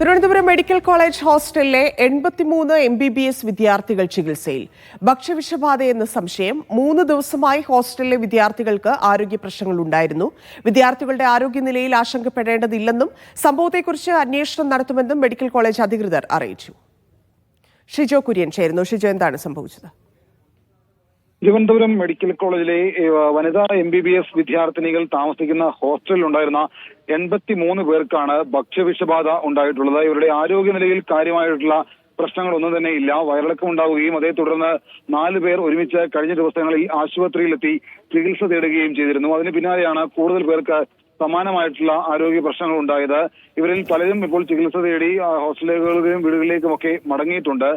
Thiruvananthapuram medical college ഹോസ്റ്റലിലെ 83 MBBS വിദ്യാർത്ഥികൾ ചികിത്സയിൽ. ഭക്ഷ്യവിഷബാധയെന്ന സംശയം. 3 ദിവസമായി ഹോസ്റ്റലിലെ വിദ്യാർത്ഥികൾക്ക് ആരോഗ്യ പ്രശ്നങ്ങൾ ഉണ്ടായിരുന്നു. വിദ്യാർത്ഥികളുടെ ആരോഗ്യനിലയിൽ ആശങ്കപ്പെടേണ്ടതില്ലെന്നും സംഭവത്തെക്കുറിച്ച് അന്വേഷണം നടത്തുമെന്നും മെഡിക്കൽ കോളേജ് അധികൃതർ അറിയിച്ചു. ഷിജോ കുര്യൻ ചേരുന്നു. ഷിജോ, എന്താണ് സംഭവിച്ചത്? തിരുവനന്തപുരം മെഡിക്കൽ കോളേജിലെ വനിതാ MBBS വിദ്യാർത്ഥിനികൾ താമസിക്കുന്ന ഹോസ്റ്റലിൽ ഉണ്ടായിരുന്ന 83 പേർക്കാണ് ഭക്ഷ്യവിഷബാധ ഉണ്ടായിട്ടുള്ളത്. ഇവരുടെ ആരോഗ്യനിലയിൽ കാര്യമായിട്ടുള്ള പ്രശ്നങ്ങളൊന്നും തന്നെ ഇല്ല. വയറിളക്കം ഉണ്ടാവുകയും അതേ തുടർന്ന് 4 പേർ ഒരുമിച്ച് കഴിഞ്ഞ ദിവസങ്ങളിൽ ആശുപത്രിയിലെത്തി ചികിത്സ തേടുകയും ചെയ്തിരുന്നു. അതിന് പിന്നാലെയാണ് കൂടുതൽ പേർക്ക് സമാനമായിട്ടുള്ള ആരോഗ്യ പ്രശ്നങ്ങൾ ഉണ്ടായത്. ഇവരിൽ പലരും ഇപ്പോൾ ചികിത്സ തേടി ഹോസ്റ്റലുകളിലും വീടുകളിലേക്കുമൊക്കെ മടങ്ങിയിട്ടുണ്ട്.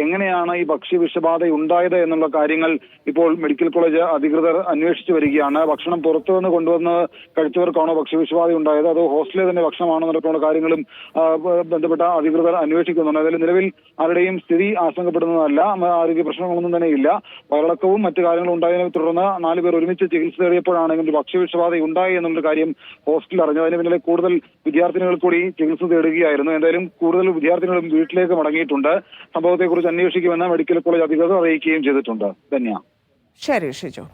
എങ്ങനെയാണ് ഈ ഭക്ഷ്യവിഷബാധ ഉണ്ടായത് എന്നുള്ള കാര്യങ്ങൾ ഇപ്പോൾ മെഡിക്കൽ കോളേജ് അധികൃതർ അന്വേഷിച്ചു വരികയാണ്. ഭക്ഷണം പുറത്തുനിന്ന് കൊണ്ടുവന്ന് കഴിച്ചവർക്കാണോ ഭക്ഷ്യവിഷബാധ ഉണ്ടായത്, അതോ ഹോസ്റ്റലിലെ തന്നെ ഭക്ഷണമാണോ എന്നൊക്കെയുള്ള കാര്യങ്ങളും ബന്ധപ്പെട്ട അധികൃതർ അന്വേഷിക്കുന്നുണ്ട്. അതിൽ നിലവിൽ ആരുടെയും സ്ഥിതി ആശങ്കപ്പെടുന്നതല്ല. ആരോഗ്യ പ്രശ്നങ്ങളൊന്നും തന്നെ ഇല്ല. വയറിളക്കവും മറ്റു കാര്യങ്ങളും ഉണ്ടായതിനെ തുടർന്ന് 4 പേർ ഒരുമിച്ച് ചികിത്സ തേടിയപ്പോഴാണെങ്കിൽ ഭക്ഷ്യവിഷബാധ ഉണ്ടായി എന്നുള്ള കാര്യം ഹോസ്റ്റലിൽ അറിഞ്ഞു. അതിന് പിന്നിലെ കൂടുതൽ വിദ്യാർത്ഥിനികൾ കൂടി ചികിത്സ തേടുകയായിരുന്നു. എന്തായാലും കൂടുതൽ വിദ്യാർത്ഥിനികളും വീട്ടിലേക്ക് മടങ്ങിയിട്ടുണ്ട്. സംഭവത്തെക്കുറിച്ച് അന്വേഷിക്കുമെന്ന് മെഡിക്കൽ കോളേജ് അധികൃതർ അറിയിക്കുകയും ചെയ്തിട്ടുണ്ട്. ധന്യ. ശരി ഷിജോ.